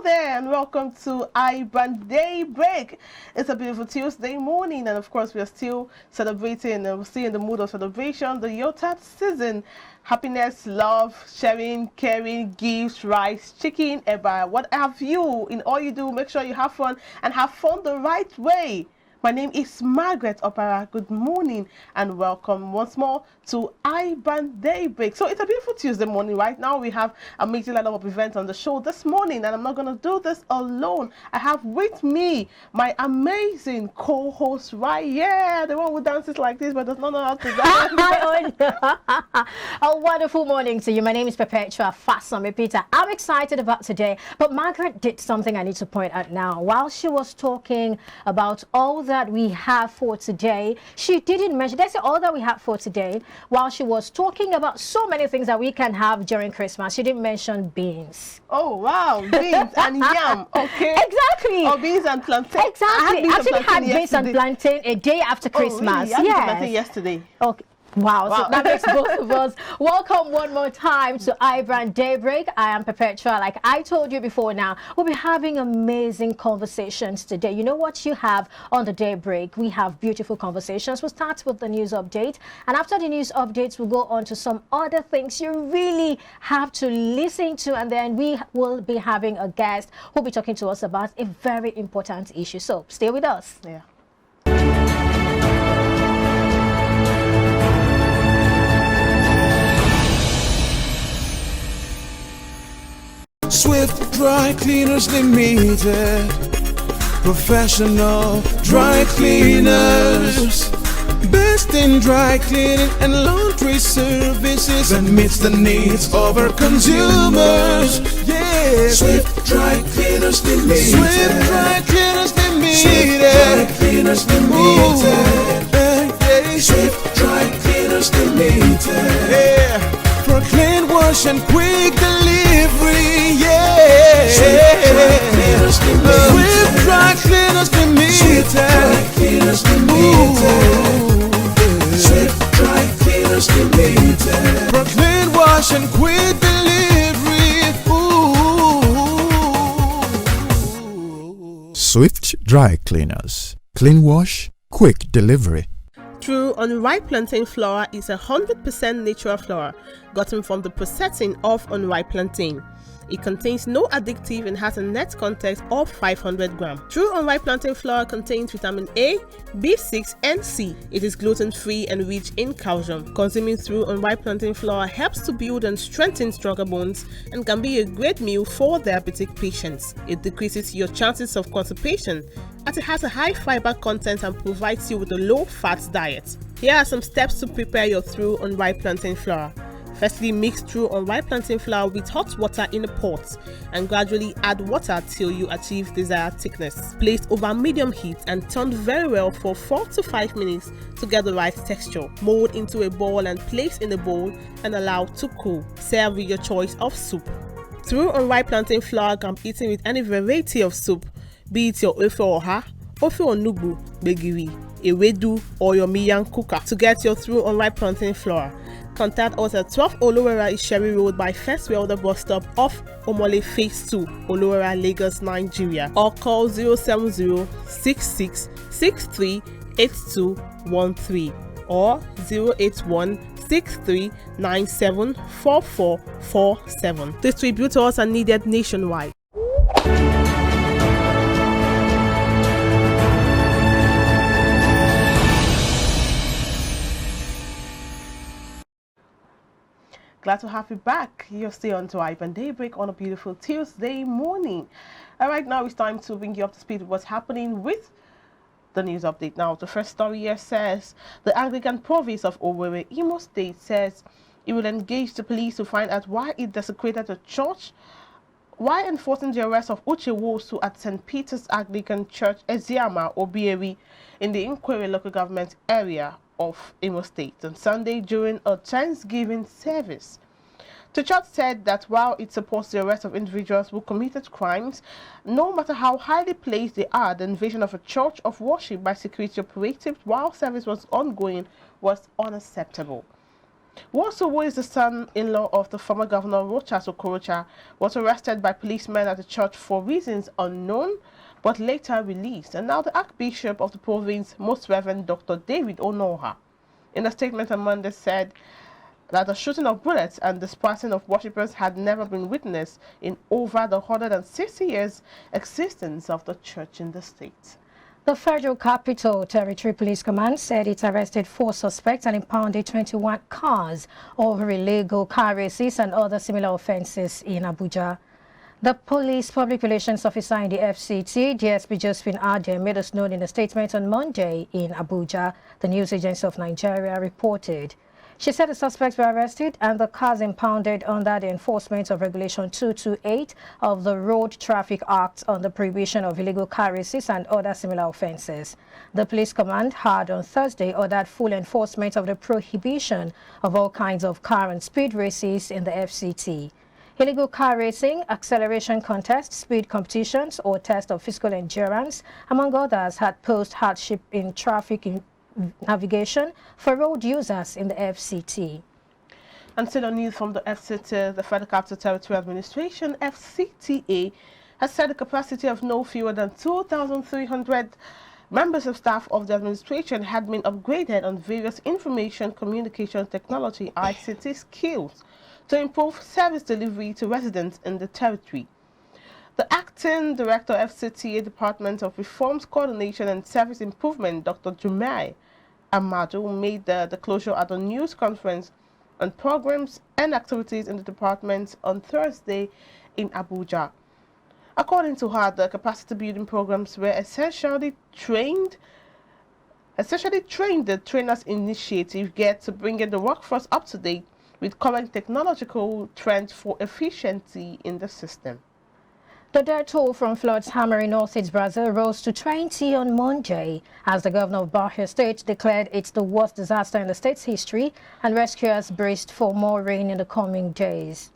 there, and welcome to iBrand Daybreak. It's a beautiful Tuesday morning, and of course, we are still celebrating, we're still in the mood of celebration, the Yotad season. Happiness, love, sharing, caring, gifts, rice, chicken, eba, what have you. In all you do, make sure you have fun and have fun the right way. My name is Margaret Opara. Good morning and welcome once more to iBrand Daybreak. So it's a beautiful Tuesday morning. Right now we have a major lineup of events on the show this morning, and I'm not going to do this alone. I have with me my amazing co-host right here, the one who dances like this but does not know how to dance. A wonderful morning to you. My name is Perpetua Fasome Peter. I'm excited about today, but Margaret did something I need to point out now. While she was talking about all that we have for today, she didn't mention, that's all that we have for today. While she was talking about so many things that we can have during Christmas, she didn't mention beans. Oh wow, beans and yam. Okay, exactly. Or beans and plantain. Exactly. I actually had beans and plantain a day after Christmas. Oh, really? I had plantain yesterday. Okay. Wow, so that makes both of us. Welcome one more time to iBrand Daybreak. I am Perpetua. Like I told you before now, we'll be having amazing conversations today. You know what you have on the Daybreak? We have beautiful conversations. We'll start with the news update. And after the news updates, we'll go on to some other things you really have to listen to. And then we will be having a guest who'll be talking to us about a very important issue. So stay with us. Yeah. Swift Dry Cleaners Limited, professional dry cleaners, best in dry cleaning and laundry services, and meets the needs of our consumers. Yeah, Swift Dry Cleaners Limited, Swift Dry Cleaners Limited, Swift Dry Cleaners Limited, yeah. Swift Dry Cleaners Limited, yeah, for clean wash and quick delivery, yeah. Swift Dry Cleaners Limited, Swift Dry Cleaners Limited, Swift Dry Cleaners Limited, for clean wash and quick delivery. Ooh. Swift Dry Cleaners, clean wash, quick delivery. True unripe plantain flour is 100% natural flour gotten from the processing of unripe plantain. It contains no addictive and has a net content of 500 grams. True unripe plantain flour contains vitamin A, B6 and C. It is gluten-free and rich in calcium. Consuming true unripe plantain flour helps to build and strengthen stronger bones and can be a great meal for diabetic patients. It decreases your chances of constipation as it has a high fiber content and provides you with a low-fat diet. Here are some steps to prepare your true unripe plantain flour. Firstly, mix true unripe plantain flour with hot water in a pot and gradually add water till you achieve desired thickness. Place over medium heat and turn very well for 4 to 5 minutes to get the right texture. Mold into a ball and place in a bowl and allow to cool. Serve with your choice of soup. True unripe plantain flour can be eaten with any variety of soup, be it your ofe oha, ofe onugbu, begiri, ewedu, or your miyan kuka. To get your true unripe plantain flour, contact us at 12 Olowera Isheri Road by First Welder bus stop off Omole Phase 2, Olowera, Lagos, Nigeria, or call 070-6663-8213 or 081-6397-4447. Distributors are needed nationwide. Glad to have you back. You're still on to iBrand Daybreak on a beautiful Tuesday morning. And right now it's time to bring you up to speed with what's happening with the news update. Now, the first story here says the Anglican province of Owerri, Imo State, says it will engage the police to find out why it desecrated a church while enforcing the arrest of Uche Wosu at St. Peter's Anglican Church, Eziama, Obieri, in the Inquiry local government area of Imo State on Sunday during a Thanksgiving service. The church said that while it supports the arrest of individuals who committed crimes, no matter how highly placed they are, the invasion of a church of worship by security operatives while service was ongoing was unacceptable. Wosu, who is the son-in-law of the former governor Rochas Okorocha, was arrested by policemen at the church for reasons unknown, but later released. And now the Archbishop of the province, Most Reverend Dr. David Onoha, in a statement on Monday said that the shooting of bullets and dispersing of worshippers had never been witnessed in over the 160 years existence of the church in the state. The Federal Capital Territory Police Command said it arrested 4 suspects and impounded 21 cars over illegal car races and other similar offences in Abuja. The Police Public Relations Officer in the FCT, DSP Josephine Ade, made us known in a statement on Monday in Abuja, the news agency of Nigeria reported. She said the suspects were arrested and the cars impounded under the enforcement of Regulation 228 of the Road Traffic Act on the prohibition of illegal car races and other similar offences. The police command had on Thursday ordered full enforcement of the prohibition of all kinds of car and speed races in the FCT. Illegal car racing, acceleration contests, speed competitions, or tests of physical endurance, among others, had posed hardship in traffic navigation for road users in the FCT. And still on news from the FCT, the Federal Capital Territory Administration, FCTA, has set a capacity of no fewer than 2,300 members of staff of the administration had been upgraded on various information communication technology ICT skills to improve service delivery to residents in the territory. The Acting Director of FCTA Department of Reforms Coordination and Service Improvement, Dr. Jumai Amadu, made the closure at a news conference on programs and activities in the department on Thursday in Abuja. According to her, the capacity building programs were essentially trained the Trainers Initiative geared to bringing the workforce up to date with current technological trends for efficiency in the system. The death toll from floods hammering Northeast Brazil rose to 20 on Monday as the governor of Bahia State declared it's the worst disaster in the state's history and rescuers braced for more rain in the coming days.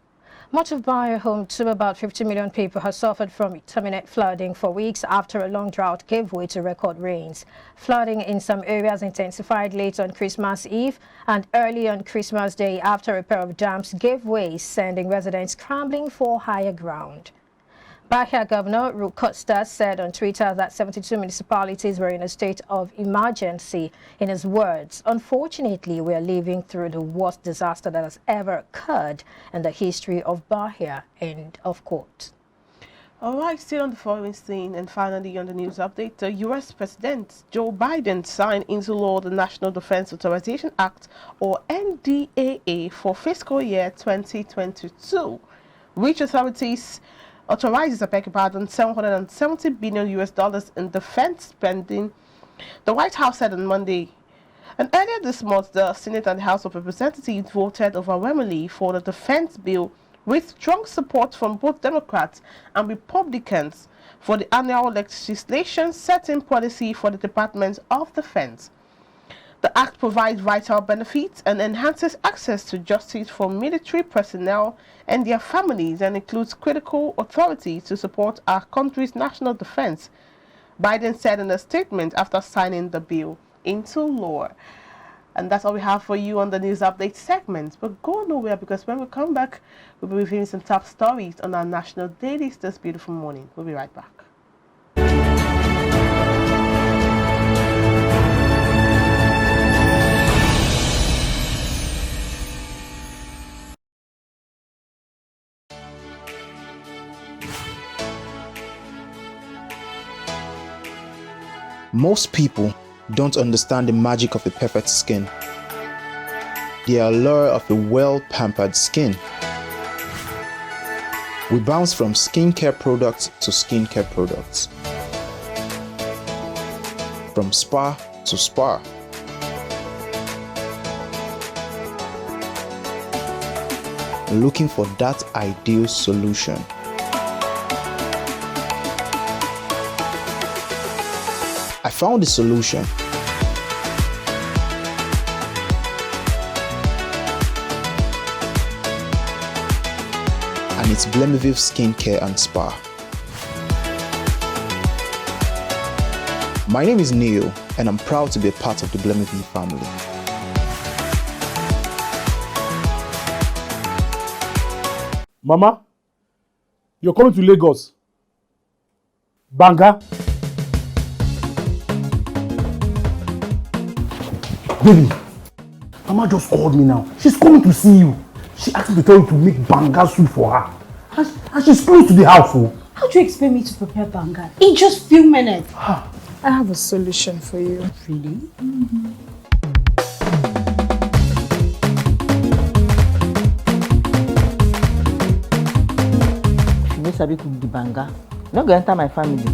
Much of Bahia, home to about 50 million people, has suffered from intermittent flooding for weeks after a long drought gave way to record rains. Flooding in some areas intensified late on Christmas Eve and early on Christmas Day after a pair of dams gave way, sending residents scrambling for higher ground. Bahia Governor Rui Costa said on Twitter that 72 municipalities were in a state of emergency. In his words, "Unfortunately, we are living through the worst disaster that has ever occurred in the history of Bahia." End of quote. All right, still on the foreign scene and finally on the news update, the U.S. President Joe Biden signed into law the National Defense Authorization Act, or NDAA, for fiscal year 2022, which authorizes, $770 billion in defense spending, the White House said on Monday. And earlier this month, the Senate and the House of Representatives voted overwhelmingly for the defense bill with strong support from both Democrats and Republicans for the annual legislation setting policy for the Department of Defense. The act provides vital benefits and enhances access to justice for military personnel and their families and includes critical authorities to support our country's national defense, Biden said in a statement after signing the bill into law. And that's all we have for you on the news update segment. But go nowhere, because when we come back, we'll be reviewing some top stories on our national dailies this beautiful morning. We'll be right back. Most people don't understand the magic of the perfect skin, the allure of a well-pampered skin. We bounce from skincare products to skincare products, from spa to spa. Looking for that ideal solution. I found the solution. And it's Blemiville Skincare and Spa. My name is Neil, and I'm proud to be a part of the Blemiville family. Mama, you're coming to Lagos. Banga. Baby, Mama just called me now. She's coming to see you. She asked me to tell you to make banga soup for her. And she's close to the house. Oh. How do you expect me to prepare banga in just few minutes? I have a solution for you. Really? If you no sabi cook the banga, you no go enter my family.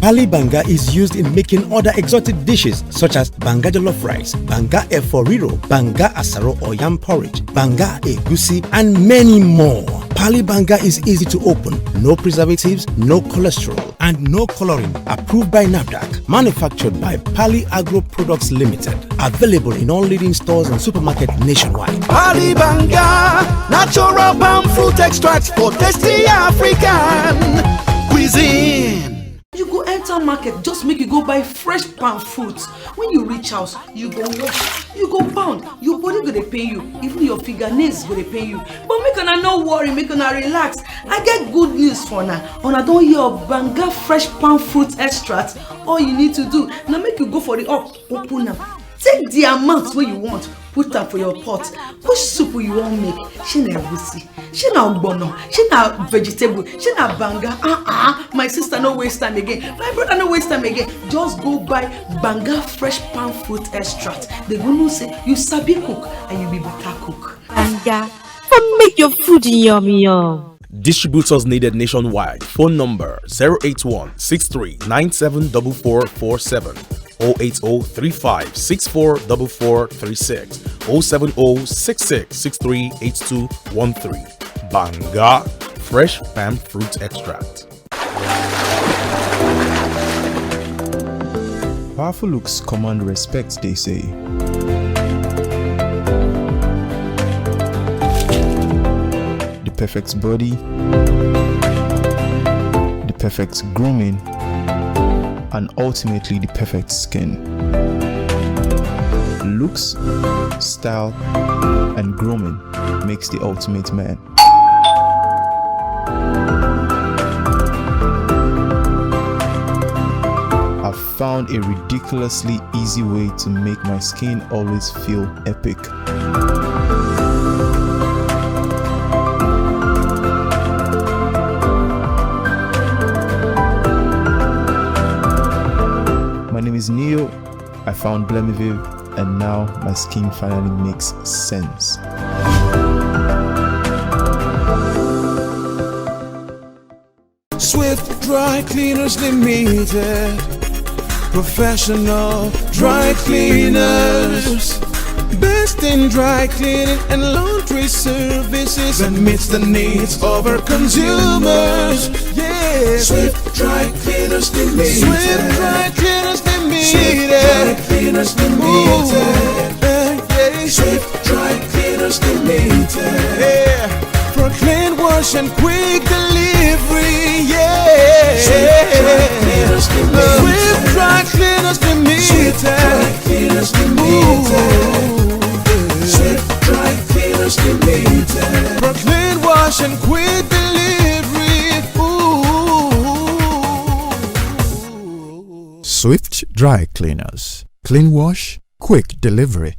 Pali banga is used in making other exotic dishes such as banga jollof rice, banga efo riro, banga asaro or yam porridge, banga egusi, and many more. Pali banga is easy to open, no preservatives, no cholesterol, and no coloring. Approved by NAFDAC. Manufactured by Pali Agro Products Limited. Available in all leading stores and supermarkets nationwide. Pali banga, natural palm fruit extract for tasty African cuisine. You go enter market, just make you go buy fresh palm fruits. When you reach house, you go wash, you go pound, your body go dey pain you, even your fingernails go dey pain you. But make una no worry, make una relax. I get good news for una. Una don hear of banga fresh palm fruit extract. All you need to do na make you go for the up, open am. Take the amount wey you want, put am for your pot. Which soup you wan make? Shey na egusi, shey na ogbono, shey na vegetable, shey na banga. My sister no waste time again. My brother no waste time again. Just go buy banga fresh palm fruit extract. They go know say you sabi cook and you be better cook. Banga, make your food yummy yum. Distributors needed nationwide. Phone number 081-6397-4447, 080-3564-4436, 070-6663-8213. Banga fresh palm fruit extract. Powerful looks command respect, they say. The perfect body, the perfect grooming, and ultimately the perfect skin. Looks, style, and grooming makes the ultimate man. I've found a ridiculously easy way to make my skin always feel epic. My name is Neo. I found Blemiviv, and now my skin finally makes sense. Swift Dry Cleaners Limited, professional dry cleaners, best in dry cleaning and laundry services that meets the needs of our consumers. Yeah, Swift Dry Cleaners Limited. Swift Dry Cleaners Limited. Swift Dry Cleaners Limited. Swift Dry Cleaners Limited. Yeah, for clean wash and quick delivery. Yeah, Swift Dry Cleaners Limited. Swift Dry Cleaners Limited. Swift Dry Cleaners Limited. Swift Dry Cleaners Limited. For clean wash and quick delivery. Swift Dry Cleaners. Clean wash, quick delivery.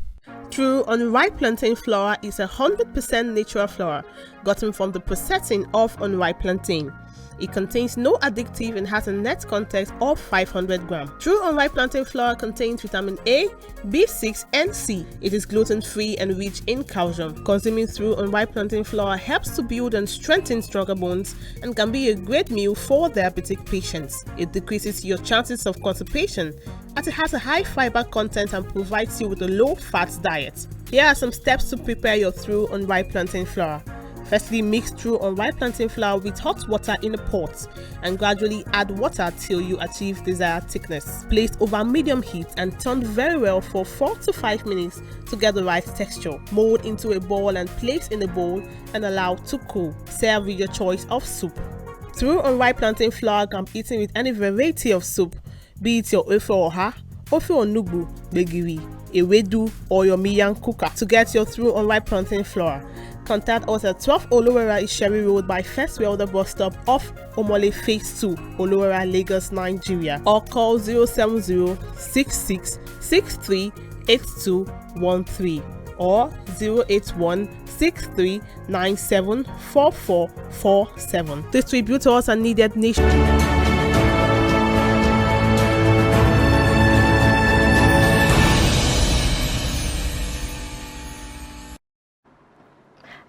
True unripe plantain flour is 100% natural flour gotten from the processing of unripe plantain. It contains no addictive and has a net content of 500 grams. True unripe plantain flour contains vitamin A, B6 and C. It is gluten-free and rich in calcium. Consuming true unripe plantain flour helps to build and strengthen stronger bones and can be a great meal for diabetic patients. It decreases your chances of constipation as it has a high fiber content and provides you with a low-fat diet. Here are some steps to prepare your true unripe plantain flour. Firstly, mix true unripe plantain flour with hot water in a pot and gradually add water till you achieve desired thickness. Place over medium heat and turn very well for 4 to 5 minutes to get the right texture. Mold into a ball and place in a bowl and allow to cool. Serve with your choice of soup. True unripe plantain flour can be eaten with any variety of soup, be it your ofe oha, ofe onugbu, gbegiri, ewedu, or your miyan cooker to get your through unripe plantain flour. Contact us at 12 Olowera Isheri Road by First Welder bus stop off Omole Phase 2, Olowera, Lagos, Nigeria, or call 070-6663-8213 or 081-6397-4447. Distributors are needed nationwide.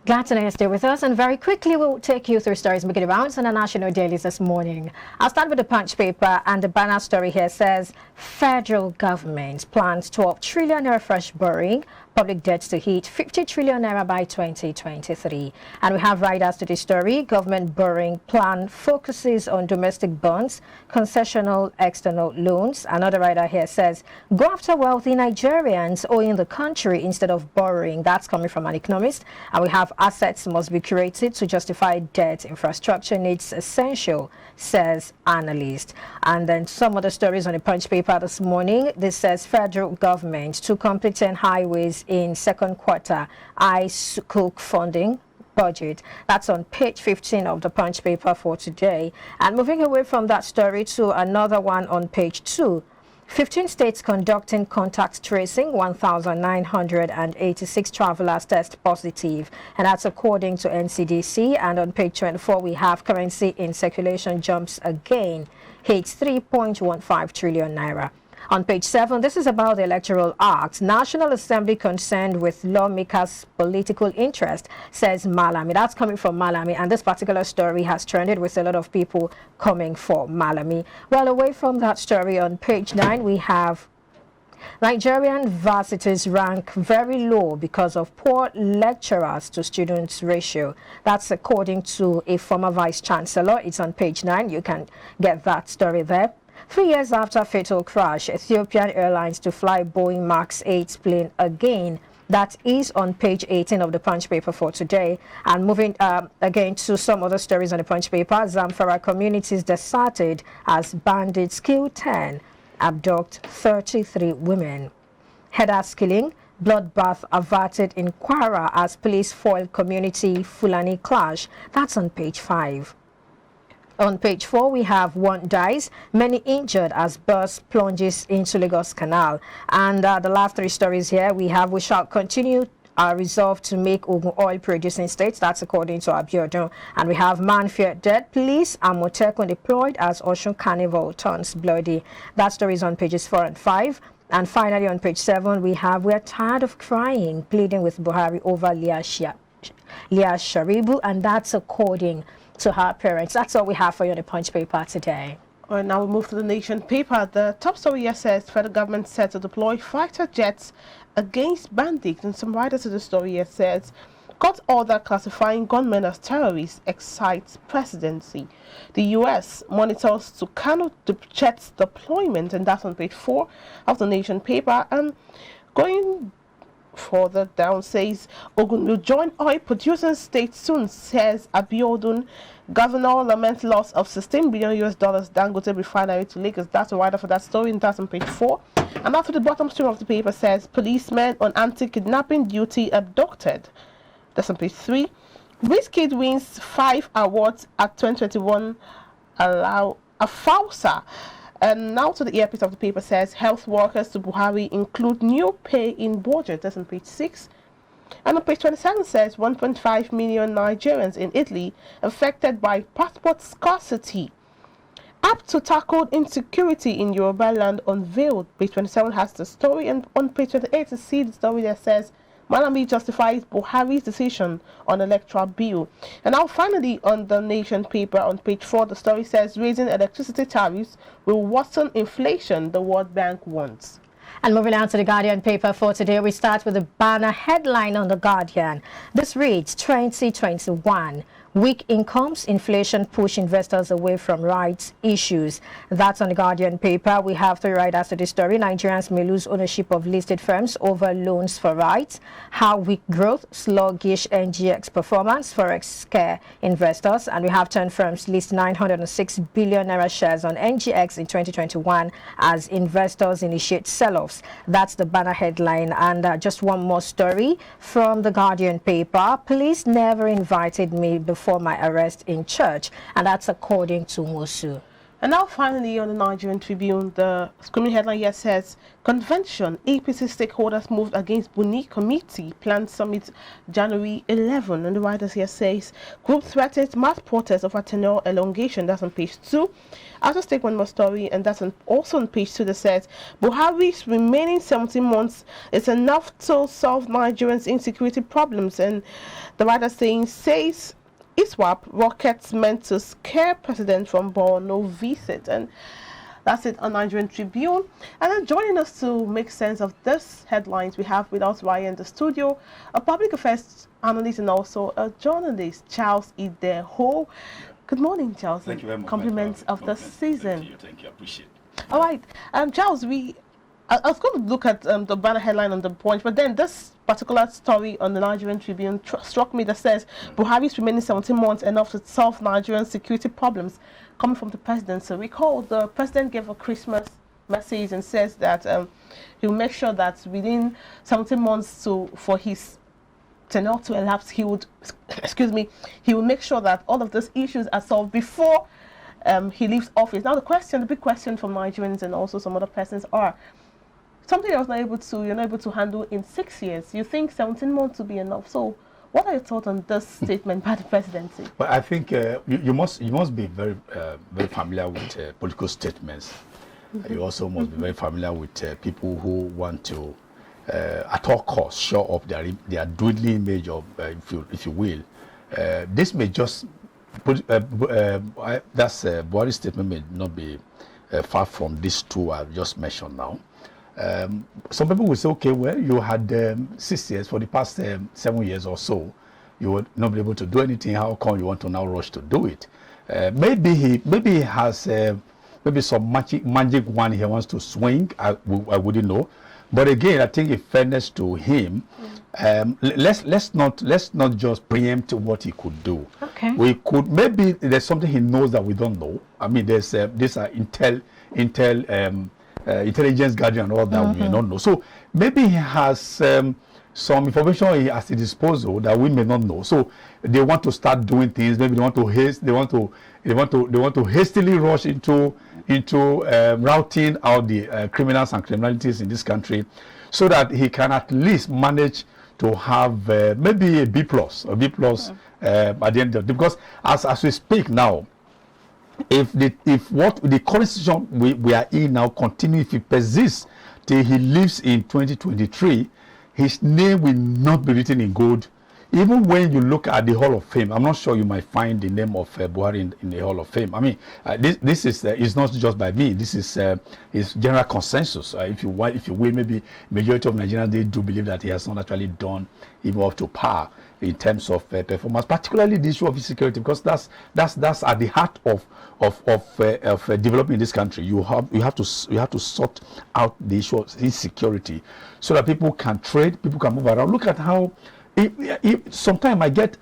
Glad to know you stay with us, and very quickly we'll take you through stories making rounds on the national dailies this morning. I'll start with the Punch paper, and the banner story here says federal government plans 12 trillion naira fresh borrowing, public debts to hit 50 trillion naira by 2023. And we have riders to the story. Government borrowing plan focuses on domestic bonds, concessional external loans. Another rider here says go after wealthy Nigerians owing the country instead of borrowing. That's coming from an economist. And we have assets must be curated to justify debt. Infrastructure needs essential, says analyst. And then some other stories on the Punch paper this morning. This says federal government to complete 10 highways in second quarter. Cook funding budget. That's on page 15 of the Punch paper for today. And moving away from that story to another one on page 2. 15 states conducting contact tracing, 1,986 travelers test positive, and that's according to NCDC. And on page 24, we have currency in circulation jumps again, hits 3.15 trillion naira. On page 7, this is about the Electoral Act. National Assembly concerned with lawmakers' political interest, says Malami. That's coming from Malami, and this particular story has trended with a lot of people coming for Malami. Well, away from that story, on page 9, we have Nigerian varsities rank very low because of poor lecturers to students ratio. That's according to a former vice chancellor. It's on page 9. You can get that story there. 3 years after fatal crash, Ethiopian Airlines to fly Boeing MAX 8 plane again. That is on page 18 of the Punch paper for today. And moving again to some other stories on the Punch paper, Zamfara communities deserted as bandits kill 10, abduct 33 women. Headers killing, bloodbath averted in Kwara as police foil community Fulani clash. That's on page 5. On page 4, we have 1 dies, many injured as bus plunges into Lagos Canal. And the last 3 stories here, we shall continue our resolve to make Ogun oil producing states. That's according to Abiodun. And we have man feared dead, police and Motekun deployed as Osun Carnival turns bloody. That story is on pages 4 and 5. And finally on page 7, we have we're tired of crying, pleading with Buhari over Leah Sharibu, and that's according to her parents. That's all we have for you on the Punch paper today. All right, now we move to the Nation paper. The top story here says federal government set to deploy fighter jets against bandits, and some writers to the story here says court order classifying gunmen as terrorists excites presidency. The U.S. monitors to Kano jets deployment, and that's on page 4 of the Nation paper. And going further down says Ogun will join oil producing state soon, says Abiodun. Governor laments loss of $16 billion Dangote refinery to Lagos. That's a writer for that story, and that's on page 4. And after the bottom story of the paper says policemen on anti-kidnapping duty abducted. That's on page 3. Wizkid wins 5 awards at 2021 Afausa. And now to the earpiece of the paper says health workers to Buhari include new pay in budget. That's on page 6. And on page 27 says 1.5 million Nigerians in Italy affected by passport scarcity. App to tackle insecurity in Yoruba land unveiled. Page 27 has the story, and on page 28 to see the story that says Malami justifies Buhari's decision on electoral bill. And now finally on the Nation paper on page 4, the story says raising electricity tariffs will worsen inflation, the World Bank wants. And moving on to the Guardian paper for today, we start with the banner headline on the Guardian. This reads 2021. Weak incomes, inflation push investors away from rights issues. That's on the Guardian paper. We have 3 writers to this story. Nigerians may lose ownership of listed firms over loans for rights. How weak growth, sluggish NGX performance, forex scare investors. And we have 10 firms list 906 billion naira shares on NGX in 2021 as investors initiate sell-offs. That's the banner headline. And just one more story from the Guardian paper. Police never invited me before my arrest in church, and that's according to Mosu. And now finally on the Nigerian Tribune, the screaming headline here says, Convention, APC stakeholders moved against Buni Committee, planned summit January 11. And the writers here says, group threatens mass protest over tenure elongation. That's on page 2. I'll just take one more story, and that's also on page 2 that says, Buhari's remaining 17 months is enough to solve Nigerians' insecurity problems. And the writer says, ISWAP rockets meant to scare president from Borno visit. And that's it on Nigerian Tribune. And then joining us to make sense of this headlines, we have with us right in the studio a public affairs analyst and also a journalist, Charles Ideho. Good morning, Charles. Thank you very much. Compliments of the season. Thank you. I appreciate it. All right, Charles, I was going to look at the banner headline on the Punch, but then this particular story on the Nigerian Tribune struck me that says Buhari's remaining 17 months enough to solve Nigerian security problems, coming from the president. So recall the president gave a Christmas message and says that he will make sure that within 17 months for his tenure to elapse, he would, he will make sure that all of those issues are solved before he leaves office. Now the big question from Nigerians and also some other persons are, something you're not able to handle in 6 years. You think 17 months will be enough. So what are your thoughts on this statement by the presidency? Well, I think you must be very very familiar with political statements. You also must be very familiar with people who want to at all costs show up their dwindling image of, if you will. This may just Buhari's statement may not be far from these two I've just mentioned now. Some people will say, okay, well, you had 6 years for the past 7 years or so. You would not be able to do anything. How come you want to now rush to do it? Maybe he has maybe some magic one he wants to swing. I wouldn't know. But again, I think in fairness to him, let's not just preempt what he could do. Okay. We could, maybe there's something he knows that we don't know. I mean, there's these are intelligence gathering and all that we may not know. So maybe he has some information at his disposal that we may not know. So they want to start doing things. Maybe they want to hastily rush into routing out the criminals and criminalities in this country, so that he can at least manage to have maybe a B plus at the end of it. Because as we speak now, if what the current situation we are in now continues, if it persists till he leaves in 2023, his name will not be written in gold. Even when you look at the Hall of Fame, I'm not sure you might find the name of Buhari in the Hall of Fame. I mean, this is not just by me. This is general consensus. If you will, maybe majority of Nigerians, they do believe that he has not actually done even up to par in terms of performance, particularly the issue of security, because that's at the heart of developing this country. You have to sort out the issue of insecurity, so that people can trade, people can move around. Look at how. Sometimes I get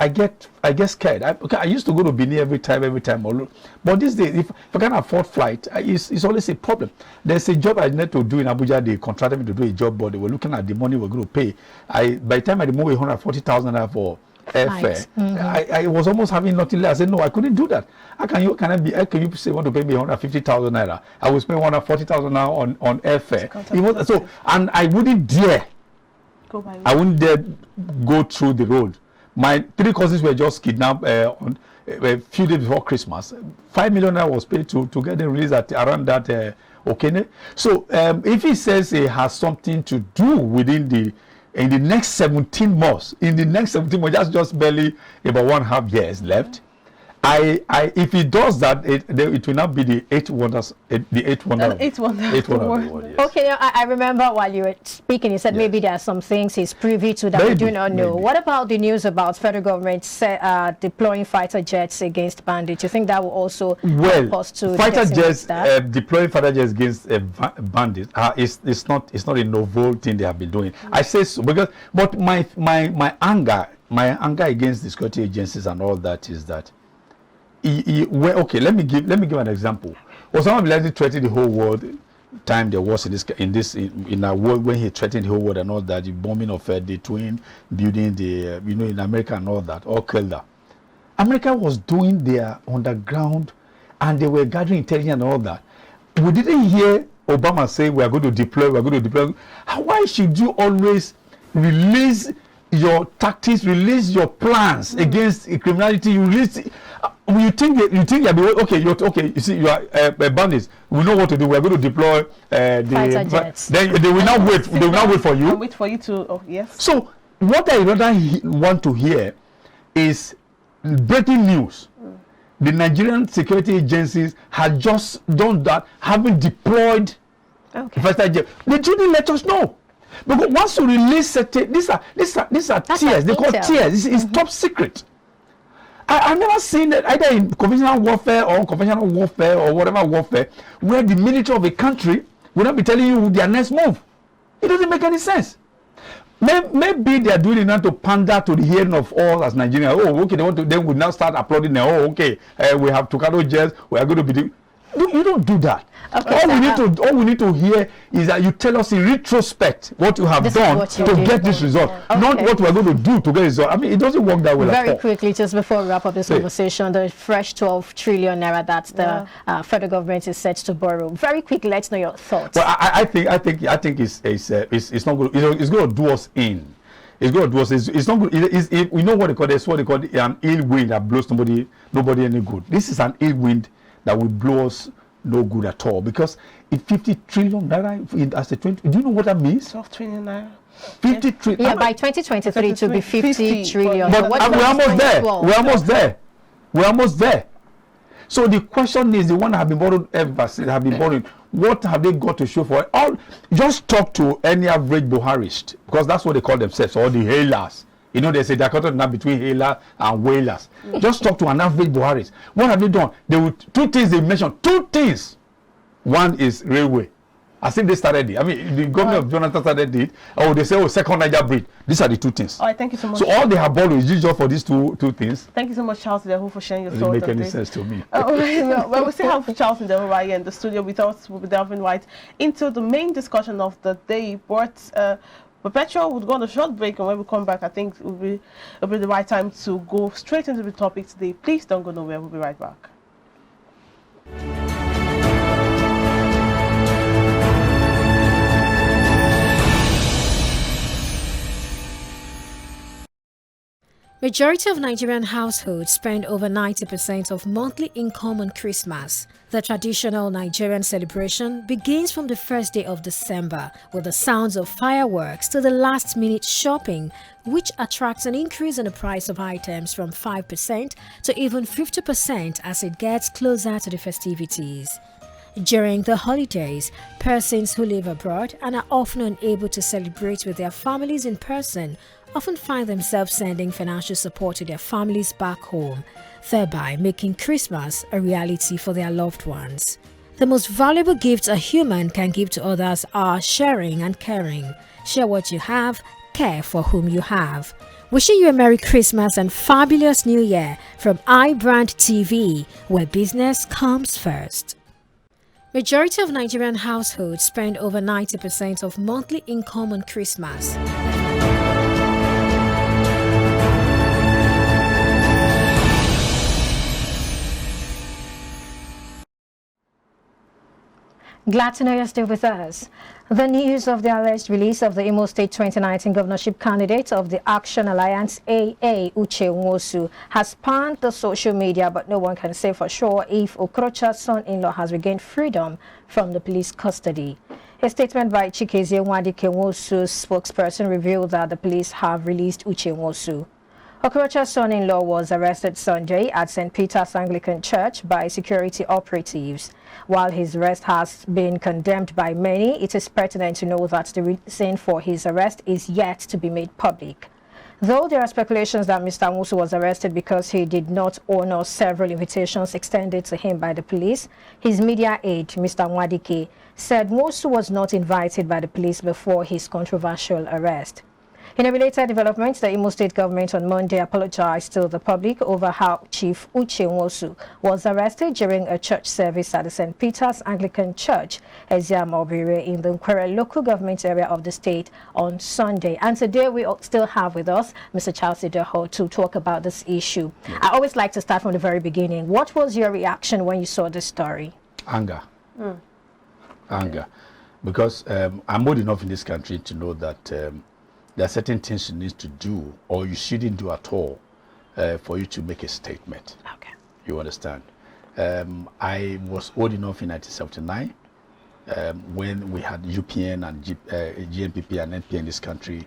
scared. I used to go to Benin every time. But these days, if I can't afford flight, it's always a problem. There's a job I need to do in Abuja. They contracted me to do a job, but they were looking at the money we're going to pay. By the time I removed 140,000 for airfare, I was almost having nothing left. I said, no, I couldn't do that. How can you say you want to pay me 150,000 naira? I will spend 140,000 now on airfare. And I wouldn't dare. I wouldn't dare go through the road. My 3 cousins were just kidnapped on a few days before Christmas. 5 million was paid to get them released around that Okene. So if he says he has something to do in the next 17 months, that's just barely about 1.5 years left. if he does that, it will not be the eighth wonders, the eighth wonder. Eighth wonder. Eighth wonder of the world, yes. Okay, I remember while you were speaking, you said maybe there are some things he's privy to that we do not know. What about the news about federal government deploying fighter jets against bandits? You think that will also help us to fighter jets deploying fighter jets against bandits? It's not a novel thing they have been doing. I say so because, but my anger against the security agencies and all that is that. Okay, let me give an example. Osama bin Laden threatened the whole world. Time there was in a world when he threatened the whole world and all that, the bombing of the twin building, in America and all that, all killed her. America was doing their underground, and they were gathering intelligence and all that. We didn't hear Obama say we are going to deploy. Why should you always release your tactics, release your plans against criminality? You release. You think you're okay. You see, you are bandits. We know what to do. We are going to deploy fighter jets. Then they will not wait. They will not wait for you. Wait for you to. Oh yes. So what I rather want to hear is breaking news. The Nigerian security agencies had just done that, having deployed fighter jets. They didn't let us know. Because once you release these are tiers. They call tiers. It's top secret. I've never seen it either in conventional warfare or unconventional warfare or whatever warfare where the military of a country will not be telling you their next move. It doesn't make any sense. Maybe they are doing it now to pander to the hearing of all as Nigerians. Oh, okay, then we now start applauding them. Oh, okay, we have Tucano jets. We are going to be. You don't do that. Okay, all we need to hear is that you tell us in retrospect what you have done to get this result, not what we are going to do to get this result. I mean, it doesn't work that way. Very quickly, just before we wrap up this conversation, the fresh 12 trillion naira that the federal government is set to borrow. Very quickly, let's know your thoughts. Well, I think it's not good. It's going to do us in. It's going to do us. It's not good. We know what they call this. What they call an ill wind that blows nobody any good. This is an ill wind that will blow us no good at all, because in 50 trillion naira as a 20, do you know what that means? 12 trillion naira. 50 trillion. Yeah, by 2023 to be 50 trillion. But we're almost there. We're almost there. So the question is, the one that have been borrowed ever since have been borrowing, what have they got to show for it? Just talk to any average Buharist, because that's what they call themselves, or the hailers. You know, they say they're caught now between hailers and whalers. Just talk to an average Buharist. What have they done? Two things they mentioned. Two things. One is railway. I think they started it. I mean, the government of Jonathan started it. Oh, they say, second Niger bridge. These are the two things. All right, thank you so much. So all they have borrowed is just for these two things. Thank you so much, Charles Ndehu, for sharing your thoughts. It doesn't make any sense to me. Well, we still have Charles Ndehu right here in the studio with us. We'll be delving right into the main discussion of the day. But Perpetual would go on a short break, and when we come back, I think it'll be the right time to go straight into the topic today. Please don't go nowhere. We'll be right back. Majority of Nigerian households spend over 90% of monthly income on Christmas. The traditional Nigerian celebration begins from the first day of December with the sounds of fireworks to the last-minute shopping, which attracts an increase in the price of items from 5% to even 50% as it gets closer to the festivities. During the holidays, persons who live abroad and are often unable to celebrate with their families in person often find themselves sending financial support to their families back home, thereby making Christmas a reality for their loved ones. The most valuable gifts a human can give to others are sharing and caring. Share what you have, care for whom you have. Wishing you a Merry Christmas and fabulous New Year from iBrandTV, where business comes first. Majority of Nigerian households spend over 90% of monthly income on Christmas. Glad to know you're still with us. The news of the alleged release of the Imo State 2019 governorship candidate of the Action Alliance AA, Uche Nwosu, has spanned the social media, but no one can say for sure if Okrocha's son-in-law has regained freedom from the police custody. A statement by Chikezie Nwadike Nwosu's spokesperson revealed that the police have released Uche Nwosu. Okorocha's son-in-law was arrested Sunday at St. Peter's Anglican Church by security operatives. While his arrest has been condemned by many, it is pertinent to know that the reason for his arrest is yet to be made public. Though there are speculations that Mr. Musu was arrested because he did not honor several invitations extended to him by the police, his media aide, Mr. Mwadike, said Musu was not invited by the police before his controversial arrest. In a related development, the Imo State government on Monday apologized to the public over how Chief Uche Nwosu was arrested during a church service at the St. Peter's Anglican Church, Eziamobire, in the Nkwere local government area of the state on Sunday. And today we still have with us Mr. Charles Idaho to talk about this issue. Yeah. I always like to start from the very beginning. What was your reaction when you saw this story? Anger. Anger. Because I'm old enough in this country to know that there are certain things you need to do or you shouldn't do at all for you to make a statement. Okay. You understand? I was old enough in 1979 when we had UPN and GNPP and NPN in this country,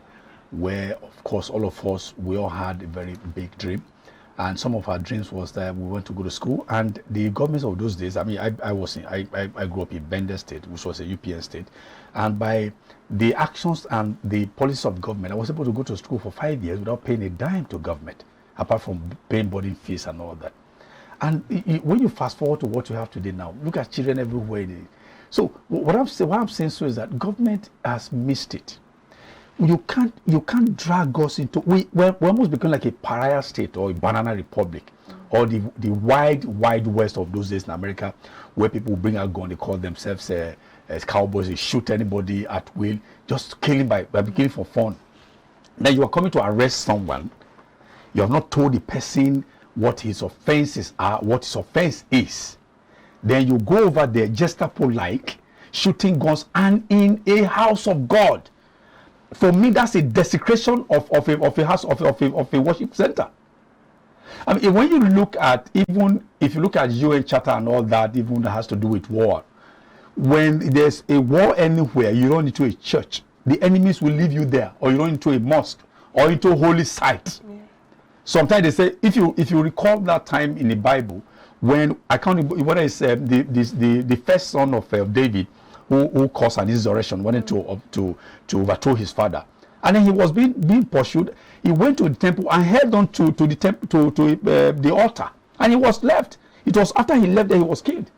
where, of course, all of us, we all had a very big dream. And some of our dreams was that we went to go to school. And the governments of those days, I mean, I grew up in Bender State, which was a UPN state. And by the actions and the policies of government, I was able to go to school for 5 years without paying a dime to government, apart from paying boarding fees and all that. And when you fast forward to what you have today now, look at children everywhere. So what I'm saying so is that government has missed it. You can't drag us into we're almost become like a pariah state or a banana republic, or the wide west of those days in America, where people bring a gun, they call themselves as cowboys, they shoot anybody at will, just killing by killing for fun. Now you are coming to arrest someone, you have not told the person what his offenses are, what his offense is. Then you go over there, Gestapo-like, shooting guns, and in a house of God. For me, that's a desecration of a house, of a worship center. I mean, when you look at, even if you look at UN Charter and all that, even that has to do with war, when there's a war anywhere, you run into a church, the enemies will leave you there, or you run into a mosque, or into a holy site. Yeah. Sometimes they say, if you recall that time in the Bible, when I can't remember whether it's the first son of David, who caused an insurrection, wanted to overthrow his father, and then he was being pursued. He went to the temple and held on to the temple to the altar, and he was left. It was after he left that he was killed.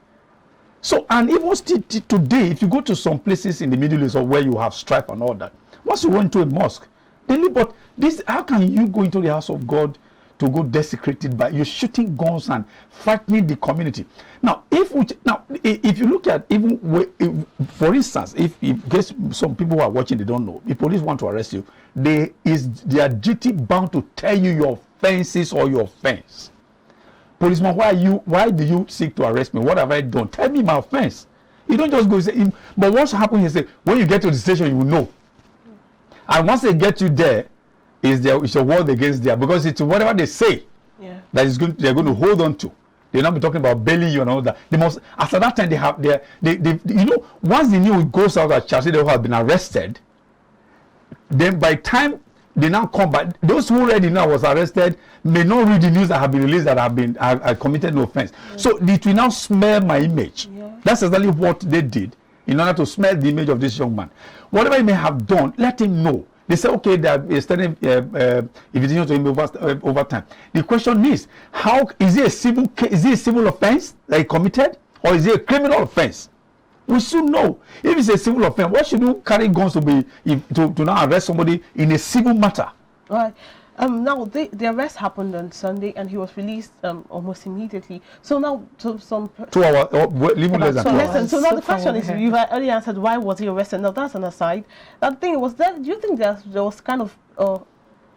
So, and even still today, if you go to some places in the Middle East or where you have strife and all that, once you went to a mosque, they leave. But this, how can you go into the house of God to go desecrated by you're shooting guns and frightening the community? Now, if you look at even, for instance, if guess some people who are watching, they don't know, if police want to arrest you, they are duty bound to tell you your offenses or your offense. Policeman, why do you seek to arrest me? What have I done? Tell me my offense. You don't just go say, but what's happening is that when you get to the station, you will know. And once they get you there, it's a word against there, because it's whatever they say that they're going to hold on to. They'll not be talking about bailing you and all that. They must, after that time, once the news goes out that Charles Idaho has been arrested, then by time they now come back, those who already now was arrested may not read the news that have been released that have committed no offense. So it will now smear my image. That's exactly what they did in order to smear the image of this young man. Whatever he may have done, let him know. They say, okay, they are extending invitation to him over time. The question is, how is it a civil case? Is it a civil offense that he committed, or is it a criminal offense? We should know. If it's a civil offense, why should you carry guns to now arrest somebody in a civil matter? All right. Now the arrest happened on Sunday, and he was released almost immediately. So now, to some 2 hours, even less than 2 hours. So now the question is, you've already answered why was he arrested. Now that's an aside. That thing was that. Do you think there was kind of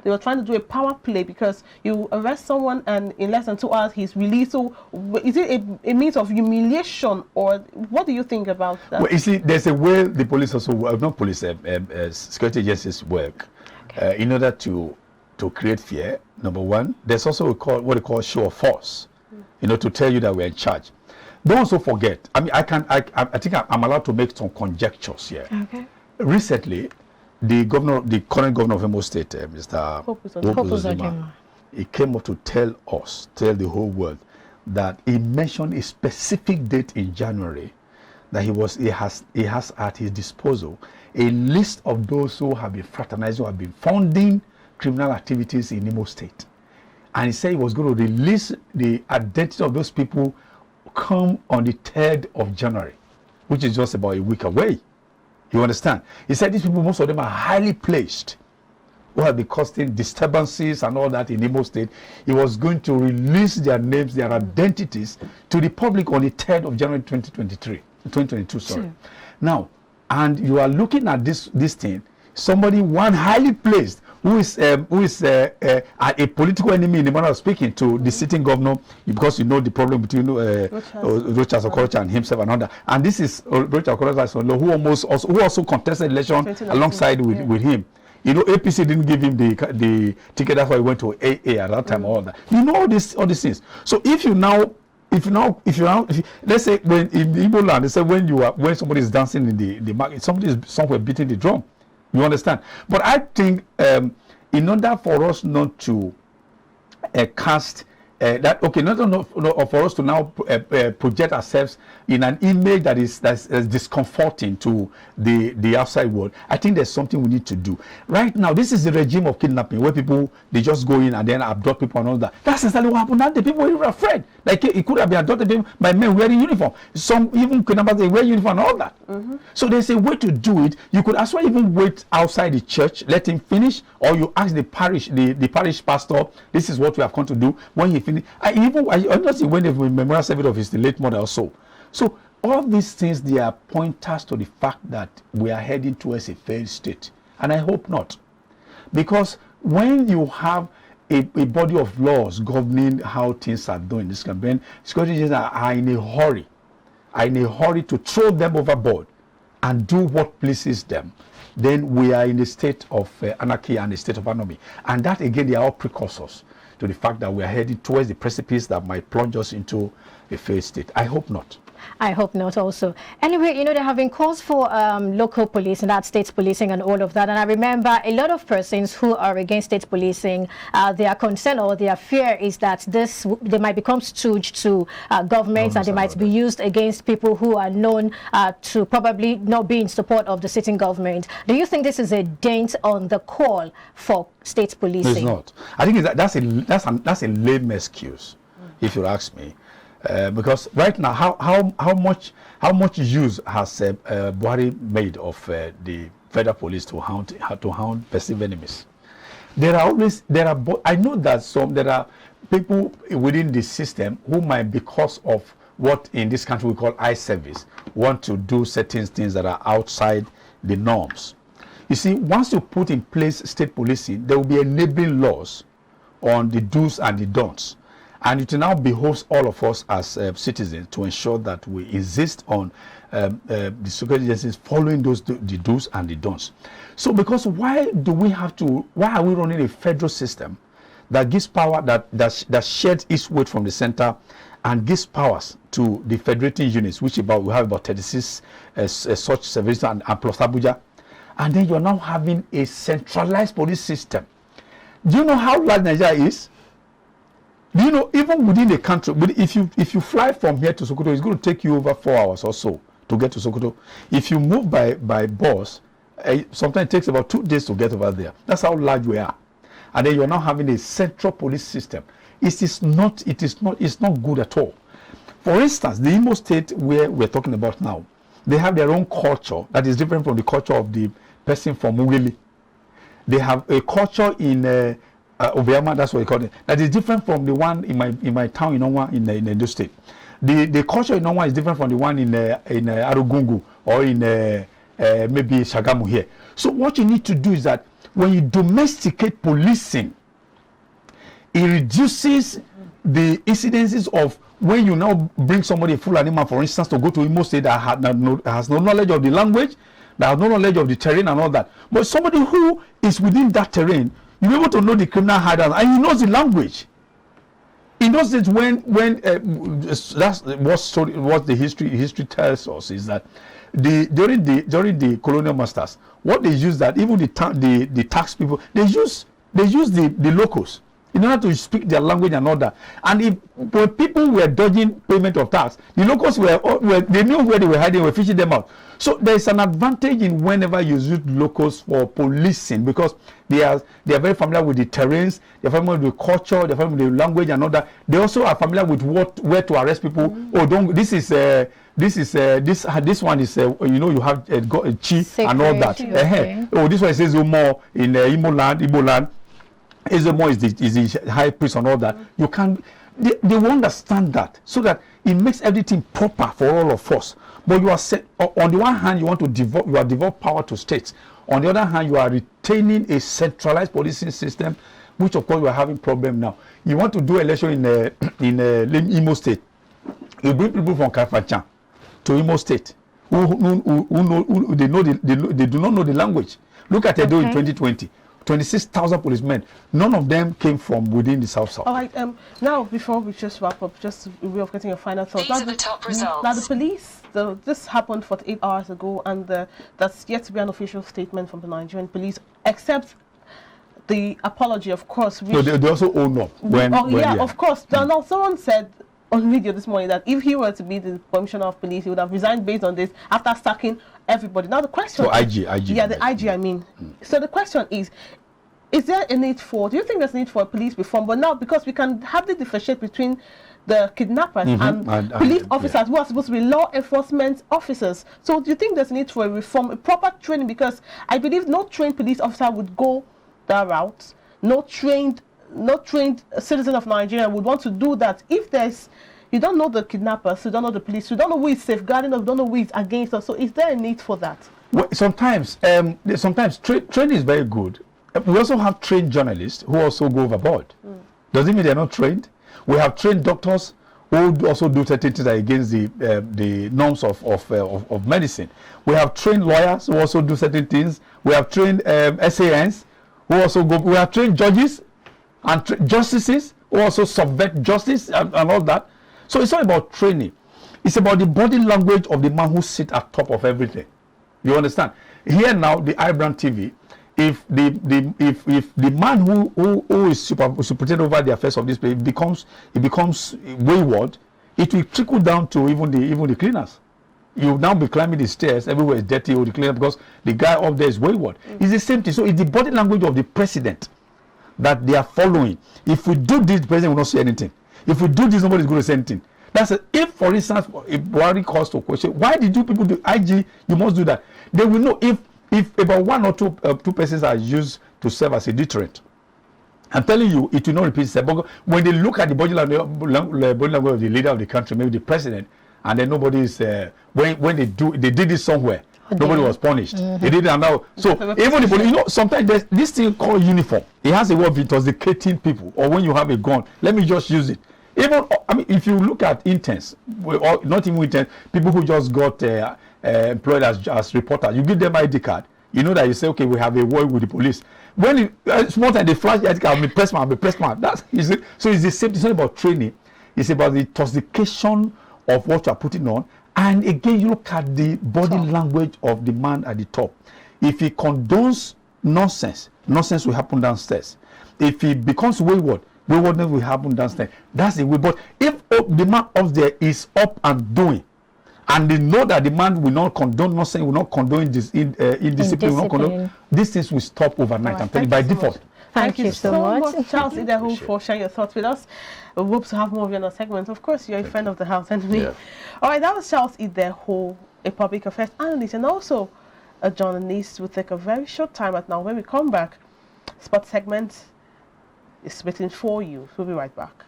they were trying to do a power play, because you arrest someone and in less than 2 hours he's released? So is it a means of humiliation, or what do you think about that? Well, you see, there's a way the police also not police, security agencies work in order to create fear. Number one, there's also what they call show of force, to tell you that we're in charge. Don't also forget. I mean, I think I'm allowed to make some conjectures here. Okay. Recently, the current governor of Imo State, Mr. Hope Uzodinma, he came up to tell the whole world, that he mentioned a specific date in January that he has at his disposal a list of those who have been fraternizing, who have been funding criminal activities in Imo State. And he said he was going to release the identity of those people come on the 3rd of January, which is just about a week away. You understand? He said these people, most of them are highly placed, who have been causing disturbances and all that in Imo State. He was going to release their names, their identities to the public on the 3rd of January 2022. Sorry. Now, and you are looking at this thing, one highly placed who is a political enemy in the manner of speaking to the sitting governor, because you know the problem between Rochas Okorocha and himself and other. And this is Rochas Okorocha who also contested election alongside with him. You know, APC didn't give him the ticket, that's why he went to AA at that time. All that, you know, all these things. So if you let's say when in Igbo land, they say when somebody is dancing in the market, somebody is somewhere beating the drum. You understand? But I think in order for us not to cast not for us to now project ourselves in an image that's discomforting to the outside world, I think there's something we need to do. Right now, this is the regime of kidnapping where people, they just go in and then abduct people and all that. That's exactly what happened. Now the people were afraid. Like it could have been abducted by men wearing uniform. Some even kidnappers, they wear uniform and all that. So there's a way to do it. You could as well even wait outside the church, let him finish, or you ask the parish pastor, this is what we have come to do. When he finish, I honestly when the memorial service of his late mother also. So all these things, they are pointers to the fact that we are heading towards a failed state. And I hope not. Because when you have a body of laws governing how things are done in this campaign, security agents are in a hurry to throw them overboard and do what pleases them, then we are in a state of anarchy and a state of anarchy. And that again, they are all precursors to the fact that we are heading towards the precipice that might plunge us into a failed state. I hope not. I hope not also. Anyway, you know, there have been calls for local police and that state policing and all of that. And I remember a lot of persons who are against state policing, their concern or their fear is that they might become stooge to governments and they might be used against people who are known to probably not be in support of the sitting government. Do you think this is a dent on the call for state policing? It's not. I think that's a lame excuse, if you ask me. Because right now, how much use has Buhari made of the federal police to hound perceived enemies? I know that there are people within the system who might, because of what in this country we call eye service, want to do certain things that are outside the norms. You see, once you put in place state policing, there will be enabling laws on the do's and the don'ts. And it now behoves all of us as citizens to ensure that we insist on the security agencies following the do's and the don'ts. So, because why are we running a federal system that gives power, that sheds its weight from the center and gives powers to the federating units, which we have about 36 such services and plus Abuja, and then you're now having a centralized police system. Do you know how large Nigeria is? Do you know, even within the country, if you fly from here to Sokoto, it's going to take you over 4 hours or so to get to Sokoto. If you move by bus, sometimes it takes about 2 days to get over there. That's how large we are. And then you're now having a central police system. It's not good at all. For instance, the Imo State where we're talking about now, they have their own culture that is different from the culture of the person from Ughelli. They have a culture in Obiama, that's what we call it. That is different from the one in my town in Onwa in Edo State. The culture in Onwa is different from the one in Arugungu or in maybe Shagamu here. So what you need to do is that when you domesticate policing, it reduces the incidences of when you now bring somebody, a full animal, for instance, to go to Imo State that has no knowledge of the language, that has no knowledge of the terrain and all that. But somebody who is within that terrain, you're able to know the criminal hiders, and he knows the language. He knows that that's what the history tells us is that during the colonial masters, what they use that even the tax people, they use the locals. in order to speak their language and all that. And if when people were dodging payment of tax, the locals were they knew where they were hiding, were fishing them out. So there is an advantage in whenever you use locals for policing, because they are very familiar with the terrains, they're familiar with the culture, they're familiar with the language and all that. They also are familiar with where to arrest people. Oh, don't this one is you have got a chi and all that. Okay. Oh, this one says more in Igbo land. Ezemo is the high priest and all that. You can they will understand that, so that it makes everything proper for all of us. But you are on the one hand, you want to devolve power to states. On the other hand, you are retaining a centralized policing system, which of course we are having problem now. You want to do election in Imo State. You bring people from Kafachan to Imo State who they do not know the language. Look at Edo in 2020. 26,000 policemen. None of them came from within the South. All right. Now, before we just wrap up, just a way of getting your final thoughts. These are the top results. Now, the police. This happened 48 hours ago, and that's yet to be an official statement from the Nigerian police, except the apology, of course. So they also own up. Of course. Now, someone said on video this morning that if he were to be the commissioner of police, he would have resigned based on this after sacking everybody. Now the question IG. Yeah, the IG, I mean. So the question is there a need for, do you think there's a need for a police reform? But now, because we can hardly differentiate between the kidnappers and police officers who are supposed to be law enforcement officers. So do you think there's a need for a reform, a proper training? Because I believe no trained police officer would go that route. No trained citizen of Nigeria would want to do that. If you don't know the kidnappers, you don't know the police, you don't know who is safeguarding us, you don't know who is against us. So is there a need for that? Well, sometimes training is very good. We also have trained journalists who also go overboard. Does it mean they're not trained? We have trained doctors who also do certain things against the norms of medicine. We have trained lawyers who also do certain things. We have trained SANs who also go. We have trained judges and justices who also subvert justice and all that. So it's not about training. It's about the body language of the man who sits at top of everything. You understand? Here now, the iBrandTV, if the man who is superintendent over the affairs of this place becomes wayward, it will trickle down to even the cleaners. You now be climbing the stairs, everywhere is dirty, or the cleaner, because the guy up there is wayward. It's the same thing. So it's the body language of the president that they are following. If we do this, the president will not say anything. If we do this, nobody is going to say anything. If, for instance, if Buhari calls to question, why did you people do IG? You must do that. They will know if about one or two persons are used to serve as a deterrent. I'm telling you, it will not repeat itself. But when they look at the body language of the leader of the country, maybe the president, and then nobody is when they did this somewhere. Nobody was punished. They did it now. So even the police, sometimes there's this thing called uniform. It has a word of intoxicating people, or when you have a gun, let me just use it. Even if you look at interns, or not even interns, people who just got employed as reporters, you give them ID card. You know that you say, okay, we have a war with the police. When small time they flash the ID card, I'm a pressman. That's easy. So it's the same. It's not about training. It's about the intoxication of what you are putting on. And again, you look at the body language of the man at the top. If he condones nonsense will happen downstairs. If he becomes waywardness will happen downstairs. That's the way. But if the man up there is up and doing, and they know that the man will not condone nonsense, will not condone indiscipline, will not condone, these things will stop overnight. Right, I'm telling you, by default. Thank you so much, Charles Idaho, for sharing your thoughts with us. We hope to have more of you in our segment. Of course, you're a friend of the house, anyway. Yeah. All right, that was Charles Idaho, a public affairs analyst and also a journalist. We'll take a very short time right now. When we come back, sports segment is waiting for you. We'll be right back.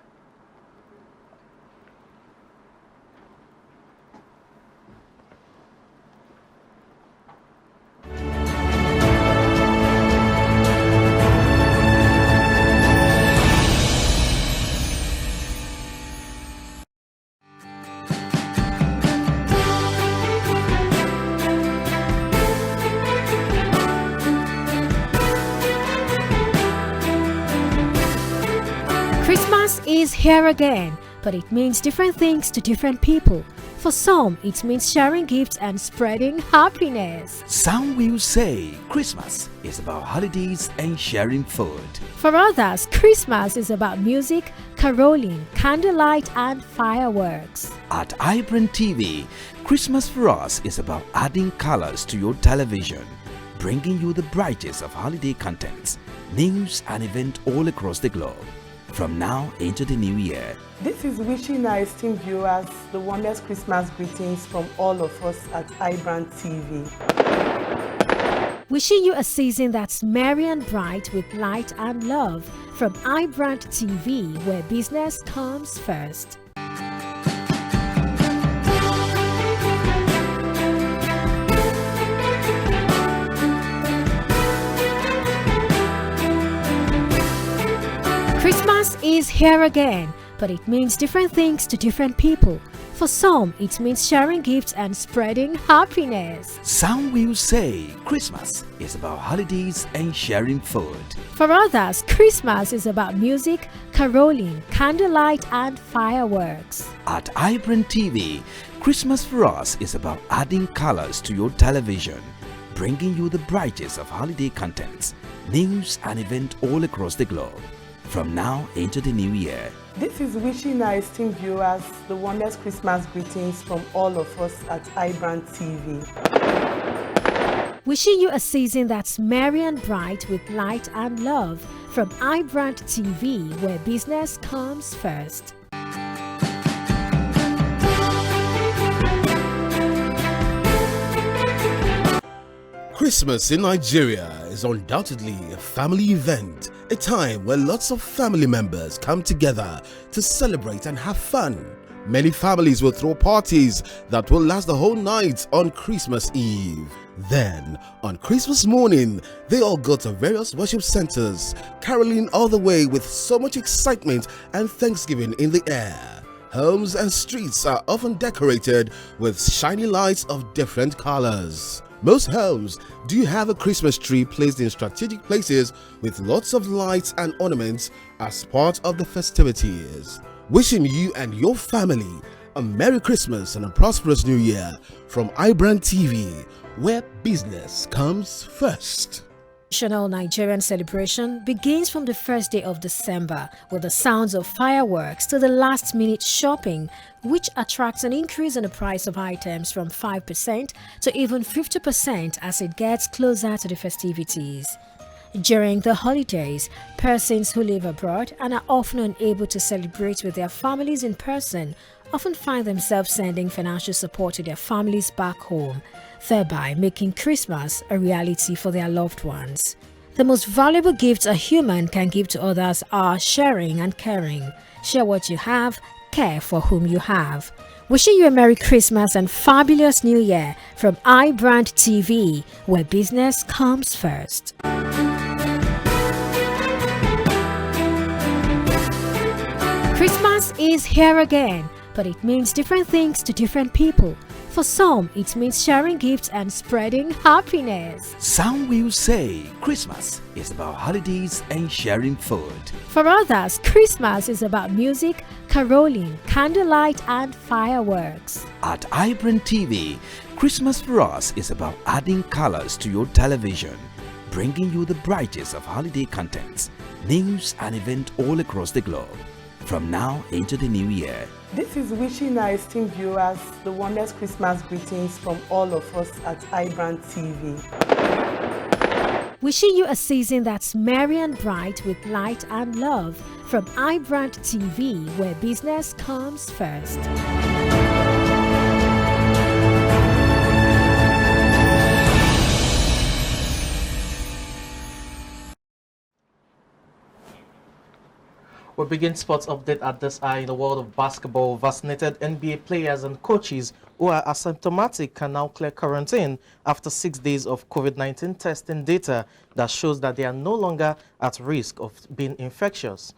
Christmas is here again, but it means different things to different people. For some, it means sharing gifts and spreading happiness. Some will say Christmas is about holidays and sharing food. For others, Christmas is about music, caroling, candlelight, and fireworks. At iBrandTV, Christmas for us is about adding colors to your television, bringing you the brightest of holiday contents, news and events all across the globe. From now into the new year. This is wishing our esteemed viewers the warmest Christmas greetings from all of us at iBrandTV. Wishing you a season that's merry and bright with light and love from iBrandTV, where business comes first. Christmas is here again, but it means different things to different people. For some, it means sharing gifts and spreading happiness. Some will say Christmas is about holidays and sharing food. For others, Christmas is about music, caroling, candlelight, and fireworks. At iBrandTV, Christmas for us is about adding colors to your television, bringing you the brightest of holiday contents, news and events all across the globe. From now into the new year. This is wishing our esteemed viewers the warmest Christmas greetings from all of us at iBrandTV. Wishing you a season that's merry and bright with light and love from iBrandTV, where business comes first. Christmas in Nigeria is undoubtedly a family event, a time where lots of family members come together to celebrate and have fun. Many families will throw parties that will last the whole night on Christmas Eve. Then, on Christmas morning, they all go to various worship centers, caroling all the way with so much excitement and Thanksgiving in the air. Homes and streets are often decorated with shiny lights of different colors. Most homes do have a Christmas tree placed in strategic places with lots of lights and ornaments as part of the festivities. Wishing you and your family a Merry Christmas and a prosperous New Year from iBrandTV, where business comes first. Traditional Nigerian celebration begins from the first day of December with the sounds of fireworks to the last-minute shopping, which attracts an increase in the price of items from 5% to even 50% as it gets closer to the festivities. During the holidays, persons who live abroad and are often unable to celebrate with their families in person often find themselves sending financial support to their families back home, thereby making Christmas a reality for their loved ones. The most valuable gifts a human can give to others are sharing and caring. Share what you have, care for whom you have. Wishing you a Merry Christmas and fabulous New Year from iBrandTV, where business comes first. Christmas is here again, but it means different things to different people. For some, it means sharing gifts and spreading happiness. Some will say Christmas is about holidays and sharing food. For others, Christmas is about music, caroling, candlelight, and fireworks. At iBrandTV, Christmas for us is about adding colors to your television, bringing you the brightest of holiday contents, news and events all across the globe. From now into the new year. This is wishing our esteemed viewers the warmest Christmas greetings from all of us at iBrandTV. Wishing you a season that's merry and bright with light and love from iBrandTV, where business comes first. We begin sports update at this hour in the world of basketball. Vaccinated NBA players and coaches who are asymptomatic can now clear quarantine after 6 days of COVID-19 testing data that shows that they are no longer at risk of being infectious.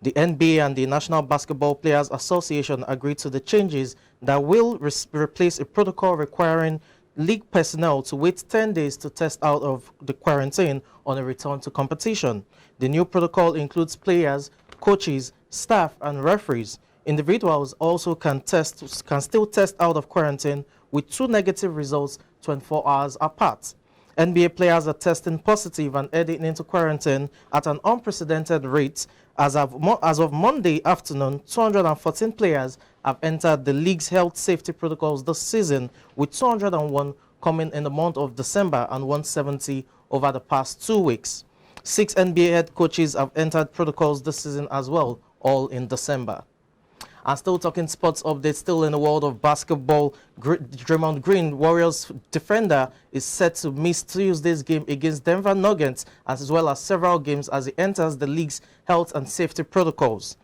The NBA and the National Basketball Players Association agreed to the changes that will replace a protocol requiring league personnel to wait 10 days to test out of the quarantine on a return to competition. The new protocol includes players, coaches, staff, and referees. Individuals also can still test out of quarantine with 2 negative results 24 hours apart. NBA players are testing positive and heading into quarantine at an unprecedented rate. As of Monday afternoon, 214 players have entered the league's health safety protocols this season, with 201 coming in the month of December and 170 over the past 2 weeks. 6 NBA head coaches have entered protocols this season as well, all in December. And still talking sports updates, still in the world of basketball, Draymond Green, Warriors defender, is set to miss Tuesday's game against Denver Nuggets, as well as several games as he enters the league's health and safety protocols.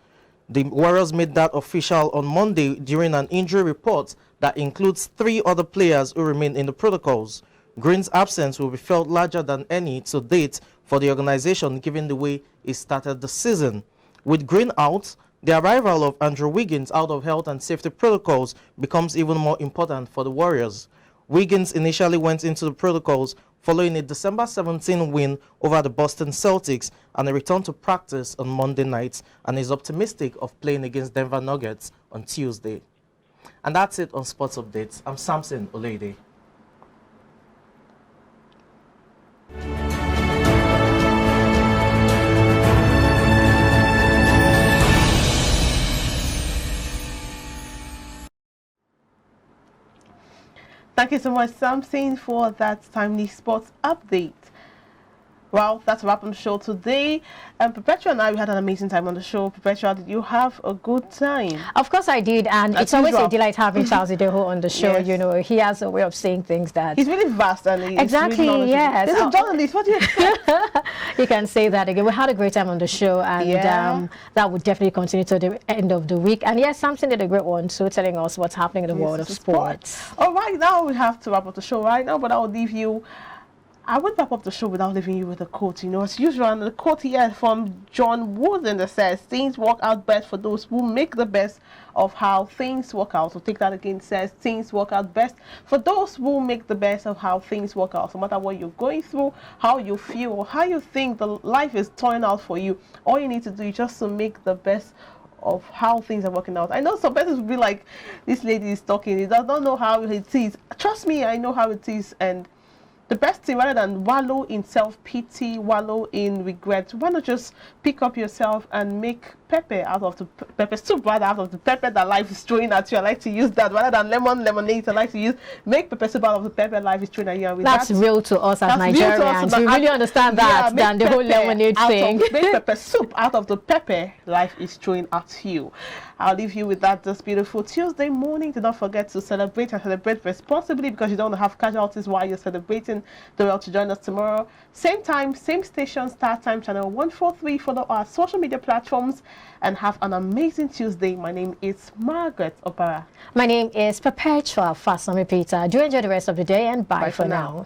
The Warriors made that official on Monday during an injury report that includes 3 other players who remain in the protocols. Green's absence will be felt larger than any to date for the organization, given the way he started the season. With Green out, the arrival of Andrew Wiggins out of health and safety protocols becomes even more important for the Warriors. Wiggins initially went into the protocols following a December 17 win over the Boston Celtics and a return to practice on Monday night, and is optimistic of playing against Denver Nuggets on Tuesday. And that's it on Sports Updates. I'm Samson Olede. Thank you so much, Samson, for that timely sports update. Well, that's a wrap on the show today. Perpetua and I, we had an amazing time on the show. Perpetua, did you have a good time? Of course I did, and it's always a delight having Charles Ideho on the show. Yes. You know, he has a way of saying things that... He's really vast and he's exactly, really yes. This is a journalist, what do you expect? You can say that again. We had a great time on the show, and that would definitely continue to the end of the week. And yes, Samson did a great one, so telling us what's happening in the world of sports. All right, now we have to wrap up the show right now, but I will leave you... I would wrap up the show without leaving you with a quote. You know, as usual, and the quote here from John Wooden that says, things work out best for those who make the best of how things work out. So take that again, says, things work out best for those who make the best of how things work out. So no matter what you're going through, how you feel, or how you think the life is turning out for you, all you need to do is just to make the best of how things are working out. I know some persons will be like, this lady is talking, he does not know how it is. Trust me, I know how it is, and the best thing, rather than wallow in self-pity, wallow in regret, why not just pick up yourself and make pepper out of the pepper soup, rather out of the pepper that life is throwing at you. I like to use that rather than lemonade. I like to use make pepper soup out of the pepper life is throwing at you. And with that's real to us as Nigerians. We really understand that than the whole lemonade thing. Make pepper soup out of the pepper life is throwing at you. I'll leave you with that this beautiful Tuesday morning. Do not forget to celebrate and celebrate responsibly, because you don't want to have casualties while you're celebrating. Do well to join us tomorrow. Same time, same station, start time, channel 143. Follow our social media platforms and have an amazing Tuesday. My name is Margaret Opara. My name is Perpetua Fasami Peter. Do enjoy the rest of the day, and bye for now.